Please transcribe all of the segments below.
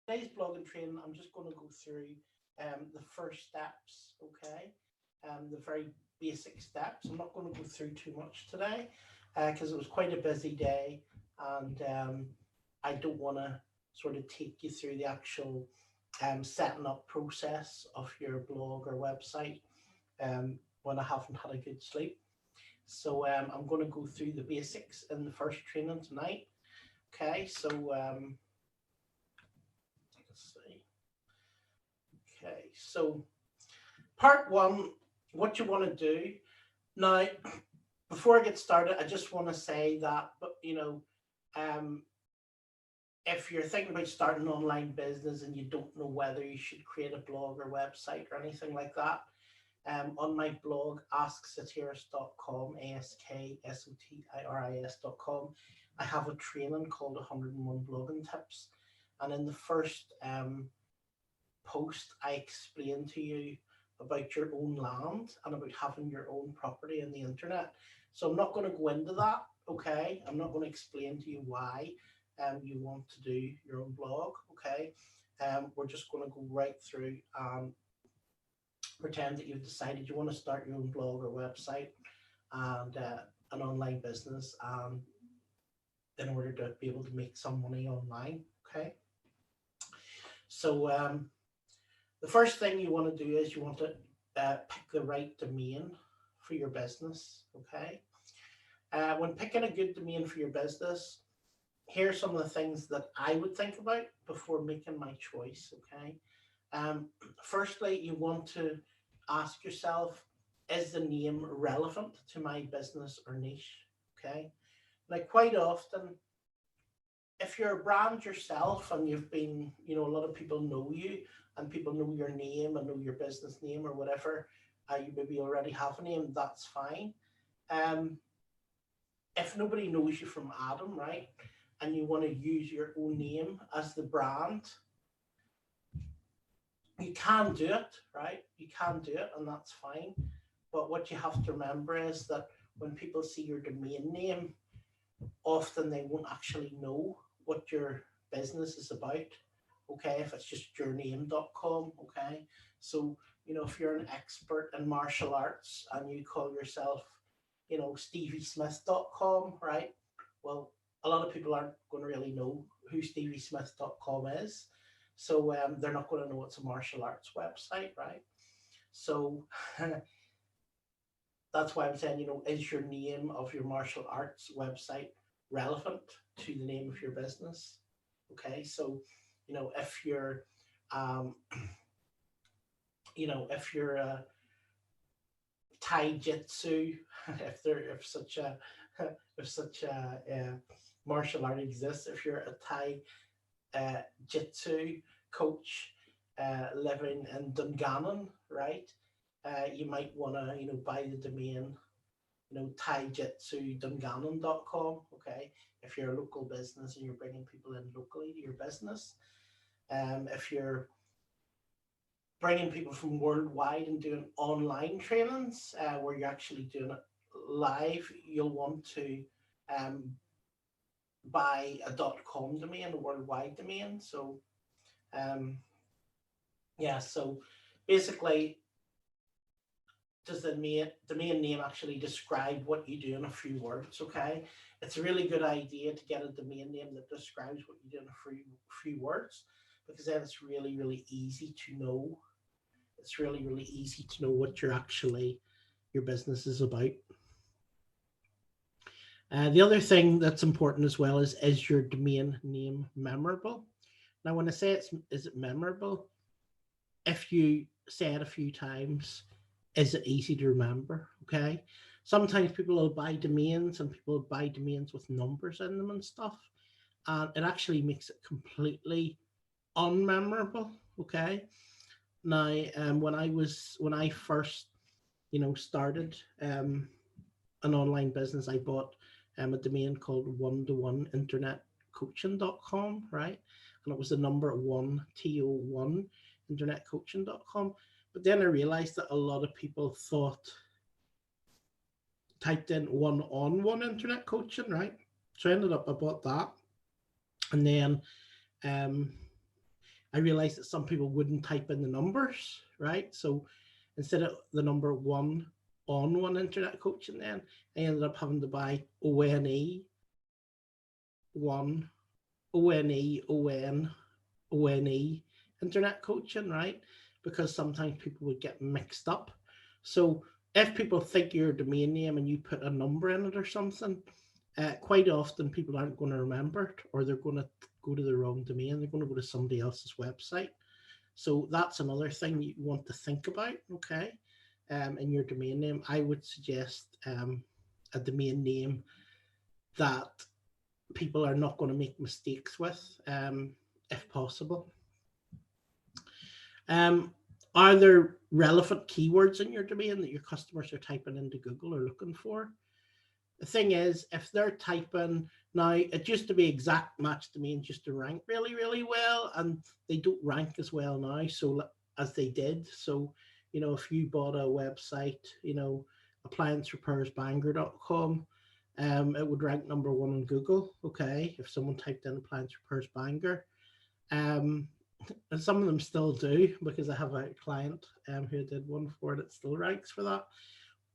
today's blogging training, I'm just going to go through the first steps, okay? The very basic steps. I'm not going to go through too much today because it was quite a busy day, and I don't want to sort of take you through the actual setting up process of your blog or website when I haven't had a good sleep. So I'm going to go through the basics in the first training tonight. Okay, so let's see. Okay, so part one, what you want to do. Now, before I get started, I just want to say that, but um, if you're thinking about starting an online business and you don't know whether you should create a blog or website or anything like that, on my blog, asksotiris.com, asksotiris.com, I have a training called 101 Blogging Tips. And in the first post, I explain to you about your own land and about having your own property on the internet. So I'm not going to go into that, okay? I'm not going to explain to you why you want to do your own blog, okay? We're just going to go right through and pretend that you've decided you want to start your own blog or website and an online business in order to be able to make some money online, okay? So the first thing you want to do is you want to pick the right domain for your business, okay? When picking a good domain for your business, here are some of the things that I would think about before making my choice, okay? Firstly, you want to ask yourself, is the name relevant to my business or niche, okay? Now, quite often, if you're a brand yourself and you've been, a lot of people know you and people know your name and know your business name or whatever, you maybe already have a name, that's fine. If nobody knows you from Adam, right, and you want to use your own name as the brand, you can do it, right? You can do it, and that's fine. But what you have to remember is that when people see your domain name, often they won't actually know what your business is about, okay, if it's just yourname.com, okay? So, if you're an expert in martial arts and you call yourself, steviesmith.com, right? Well, a lot of people aren't going to really know who steviesmith.com is. So they're not going to know it's a martial arts website, right? So that's why I'm saying, is your name of your martial arts website relevant to the name of your business? Okay, so if you're if you're a Thai Jitsu, if such a martial art exists, if you're a Thai Jitsu coach living in Dungannon, right? You might want to buy the domain taijitsudungannon.com, okay, if you're a local business and you're bringing people in locally to your business. If you're bringing people from worldwide and doing online trainings where you're actually doing it live, you'll want to buy a .com domain, a worldwide domain. So so basically, does the domain name actually describe what you do in a few words, okay? It's a really good idea to get a domain name that describes what you do in a few words, because then it's really, really easy to know. It's really, really easy to know what your business is about. The other thing that's important as well is your domain name memorable? Now, when I say is it memorable, if you say it a few times, is it easy to remember? Okay. Sometimes people will buy domains and people will buy domains with numbers in them and stuff. And it actually makes it completely unmemorable. Okay. Now, when I first, started an online business, I bought a domain called one-to-one-internetcoaching.com, right? And it was the number 1, TO1, internetcoaching.com. But then I realized that a lot of people typed in one-on-one internet coaching, right? So I bought that. And then I realized that some people wouldn't type in the numbers, right? So instead of the number one on one internet coaching, then I ended up having to buy ONE, one, ONE internet coaching, right? Because sometimes people would get mixed up. So if people think your domain name and you put a number in it or something, quite often people aren't going to remember it, or they're going to go to the wrong domain. They're going to go to somebody else's website. So that's another thing you want to think about, okay? In your domain name, I would suggest a domain name that people are not going to make mistakes with, if possible. Are there relevant keywords in your domain that your customers are typing into Google or looking for? The thing is, if they're typing, now it used to be exact match domains used to rank really, really well, and they don't rank as well now, so as they did. So, you know, if you bought a website, you know, appliancerepairsbangor.com, it would rank number 1 on Google, okay, if someone typed in appliance repairs Bangor. And some of them still do, because I have a client who did one for it, it still ranks for that.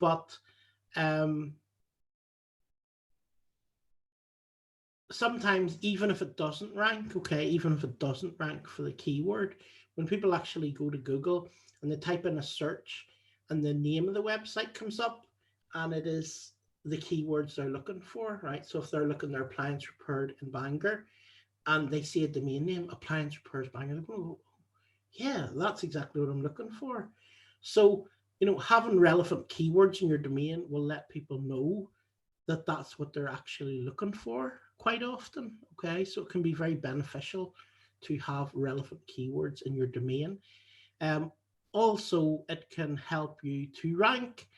But sometimes, even if it doesn't rank, okay, even if it doesn't rank for the keyword, when people actually go to Google and they type in a search and the name of the website comes up and it is the keywords they're looking for, right? So if they're looking their appliance repaired in Bangor and they see a domain name, appliance repairs Bangor, they're going to go, yeah, that's exactly what I'm looking for. So, you know, having relevant keywords in your domain will let people know that that's what they're actually looking for quite often, okay? So it can be very beneficial to have relevant keywords in your domain. Also, it can help you to rank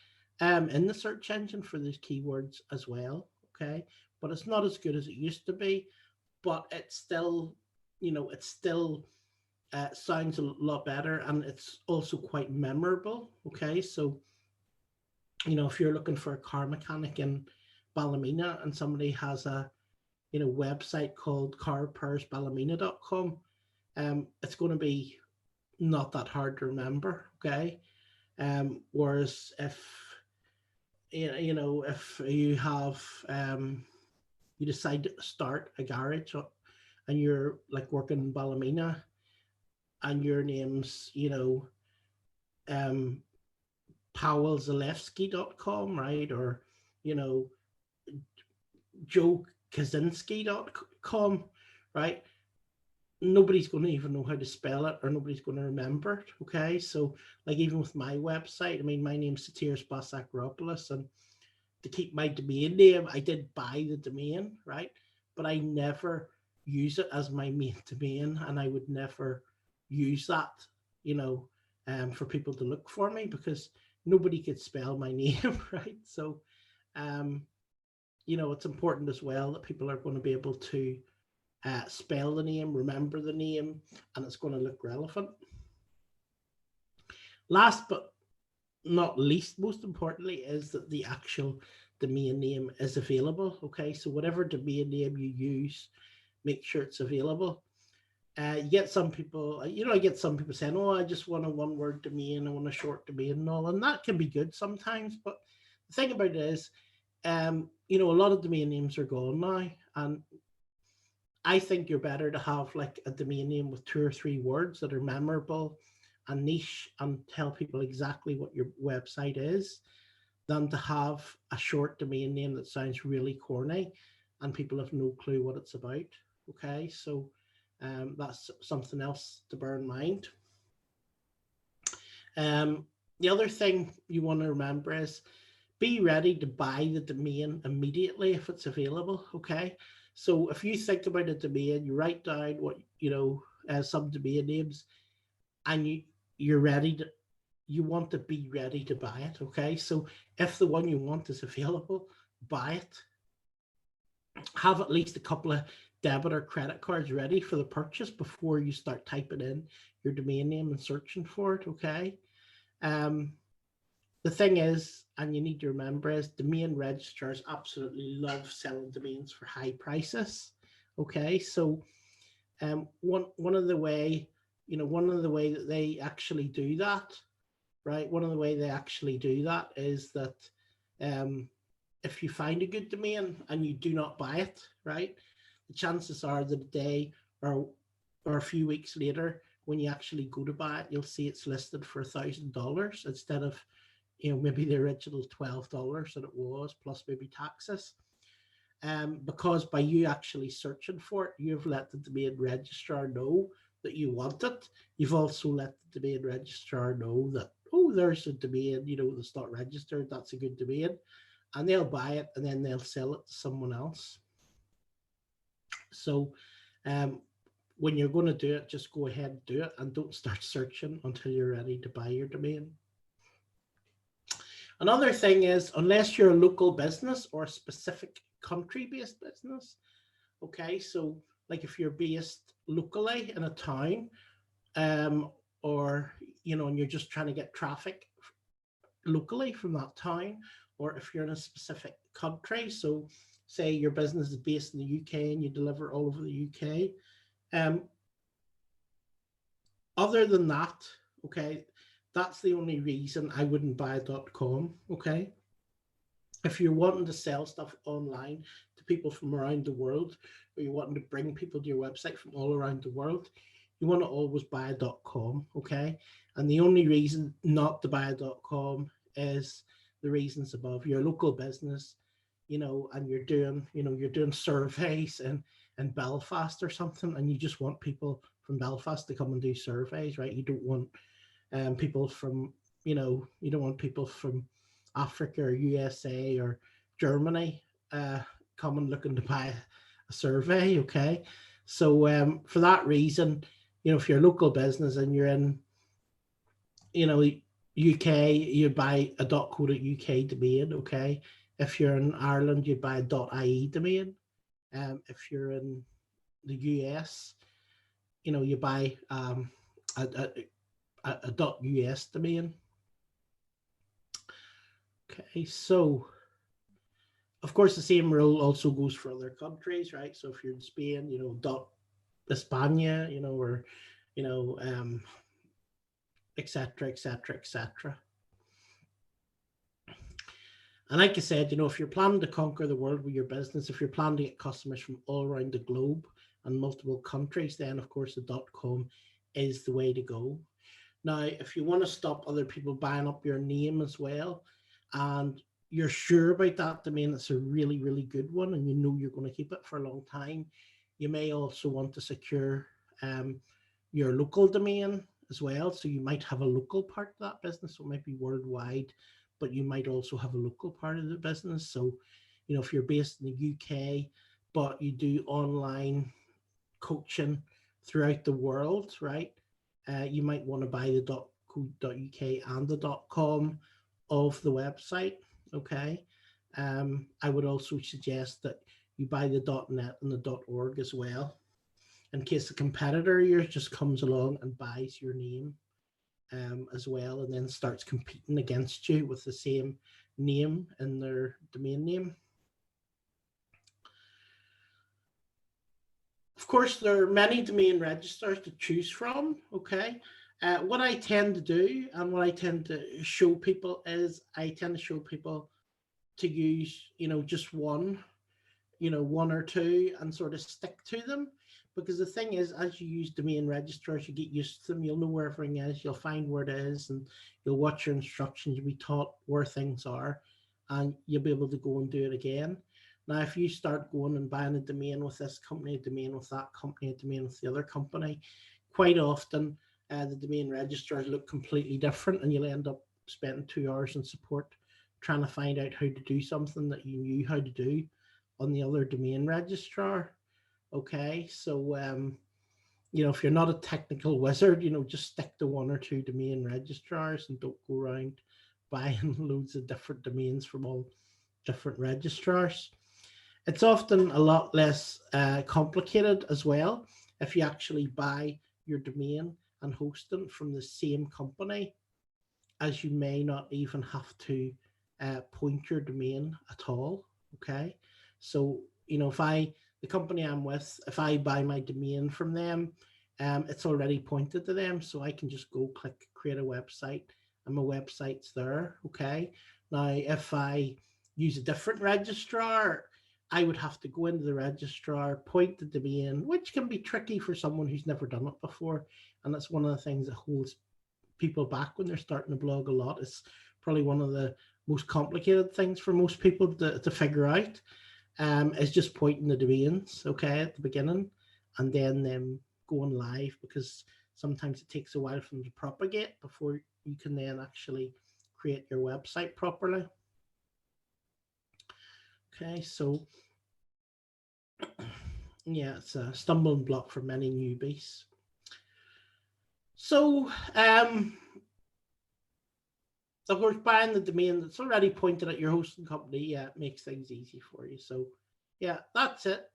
in the search engine for these keywords as well, okay? But it's not as good as it used to be, but it's still, you know, it still sounds a lot better, and it's also quite memorable, okay? So, you know, if you're looking for a car mechanic in Ballymena and somebody has a, you know, website called carpairsballymena.com, it's going to be not that hard to remember, okay? Whereas if you know, if you have you decide to start a garage and you're like working in Ballymena and your name's, you know, powellzalewski.com, right? Or, you know, joekaczynski.com, right? Nobody's going to even know how to spell it, or nobody's going to remember it, okay? So, like, even with my website, I mean, my name's Sotiris Bassakaropoulos, and to keep my domain name, I did buy the domain, right? But I never use it as my main domain, and I would never use that, you know, for people to look for me, because nobody could spell my name, right? So, you know, it's important as well that people are going to be able to spell the name, remember the name, and it's going to look relevant. Last but not least, most importantly, is that the actual domain name is available, okay? So whatever domain name you use, make sure it's available. You get some people, you know, I get some people saying, oh, I just want a one-word domain, I want a short domain and all, and that can be good sometimes, but the thing about it is, you know, a lot of domain names are gone now, and I think you're better to have like a domain name with 2 or 3 words that are memorable and niche and tell people exactly what your website is, than to have a short domain name that sounds really corny and people have no clue what it's about, okay? So that's something else to bear in mind. The other thing you want to remember is be ready to buy the domain immediately if it's available, okay? So if you think about a domain, you write down what, you know, some domain names, and you're ready to, you want to be ready to buy it, okay? So if the one you want is available, buy it. Have at least a couple of debit or credit cards ready for the purchase before you start typing in your domain name and searching for it, okay? The thing is, and you need to remember, is domain registrars absolutely love selling domains for high prices, okay? So one of the way one of the way that they actually do that, right? One of the way they actually do that is that if you find a good domain and you do not buy it, right, the chances are that a day or a few weeks later, when you actually go to buy it, you'll see it's listed for $1,000 instead of, maybe the original $12 that it was, plus maybe taxes. Because by you actually searching for it, you've let the domain registrar know that you want it. You've also let the domain registrar know that, oh, there's a domain, that's not registered, that's a good domain. And they'll buy it and then they'll sell it to someone else. So when you're going to do it, just go ahead and do it, and don't start searching until you're ready to buy your domain. Another thing is, unless you're a local business or a specific country-based business, okay, so like if you're based locally in a town, or, and you're just trying to get traffic locally from that town, or if you're in a specific country, so say your business is based in the UK and you deliver all over the UK, other than that, okay, that's the only reason I wouldn't buy a .com, okay? If you're wanting to sell stuff online to people from around the world, or you're wanting to bring people to your website from all around the world, you want to always buy a .com, okay? And the only reason not to buy a .com is the reasons above. You're a local business, and you're doing surveys in Belfast or something, and you just want people from Belfast to come and do surveys, right? You don't want people from, you don't want people from Africa or USA or Germany coming looking to buy a survey, okay? So for that reason, if you're a local business and you're in, UK, you buy a .co.uk domain, okay? If you're in Ireland, you buy a .ie domain. If you're in the US, you buy a .us domain. Okay, so of course the same rule also goes for other countries, right? So if you're in Spain, .España, or etc., etc., etc. And like I said, if you're planning to conquer the world with your business, if you're planning to get customers from all around the globe and multiple countries, then of course the .com is the way to go. Now, if you want to stop other people buying up your name as well, and you're sure about that domain, it's a really, really good one, and you're going to keep it for a long time, you may also want to secure your local domain as well. So you might have a local part of that business, so it might be worldwide, but you might also have a local part of the business. So, if you're based in the UK, but you do online coaching throughout the world, right? You might want to buy the .co.uk and the .com of the website, okay? I would also suggest that you buy the .net and the .org as well, in case a competitor of yours just comes along and buys your name as well, and then starts competing against you with the same name in their domain name. Of course, there are many domain registrars to choose from, okay? What I tend to do and what I tend to show people is I tend to show people to use, just one, one or two, and sort of stick to them. Because the thing is, as you use domain registrars, you get used to them. You'll know where everything is. You'll find where it is, and you'll watch your instructions. You'll be taught where things are, and you'll be able to go and do it again. Now, if you start going and buying a domain with this company, a domain with that company, a domain with the other company, quite often the domain registrars look completely different, and you'll end up spending 2 hours in support trying to find out how to do something that you knew how to do on the other domain registrar. Okay, so if you're not a technical wizard, just stick to one or two domain registrars and don't go around buying loads of different domains from all different registrars. It's often a lot less complicated as well if you actually buy your domain and hosting from the same company, as you may not even have to point your domain at all. Okay, so if the company I'm with, if I buy my domain from them, it's already pointed to them. So I can just go click create a website and my website's there. Okay. Now, if I use a different registrar, I would have to go into the registrar, point the domain, which can be tricky for someone who's never done it before. And that's one of the things that holds people back when they're starting a blog a lot. It's probably one of the most complicated things for most people to figure out. Is just pointing the domains, okay, at the beginning, and then them going live, because sometimes it takes a while for them to propagate before you can then actually create your website properly. Okay, so yeah, it's a stumbling block for many newbies. So of course, buying the domain that's already pointed at your hosting company, yeah, it makes things easy for you. So yeah, that's it.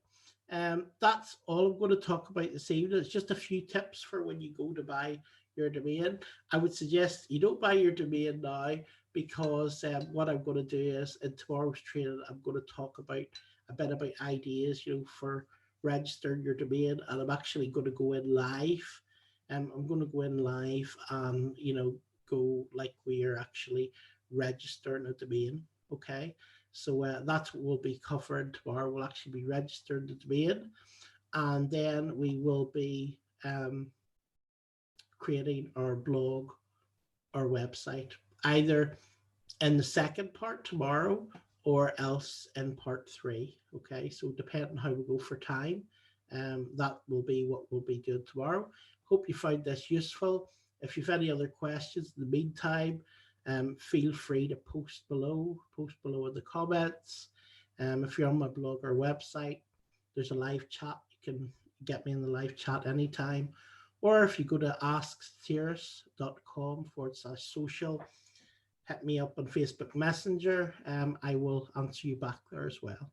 That's all I'm going to talk about this evening. It's just a few tips for when you go to buy your domain. I would suggest you don't buy your domain now, because what I'm going to do is in tomorrow's training, I'm going to talk about a bit about ideas, for registering your domain, and I'm actually going to go in live. I'm going to go in live and go like we are actually registering a domain. Okay. So that's what we'll be covering tomorrow. We'll actually be registering the domain, and then we will be creating our blog, our website, either in the second part tomorrow or else in part 3. Okay, so depending on how we go for time, that will be what we'll be doing tomorrow. Hope you found this useful. If you've any other questions in the meantime, feel free to post below in the comments. If you're on my blog or website, there's a live chat. You can get me in the live chat anytime. Or if you go to asksotiris.com/social, hit me up on Facebook Messenger. I will answer you back there as well.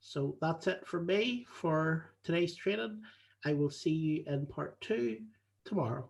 So that's it for me for today's training. I will see you in part 2 tomorrow.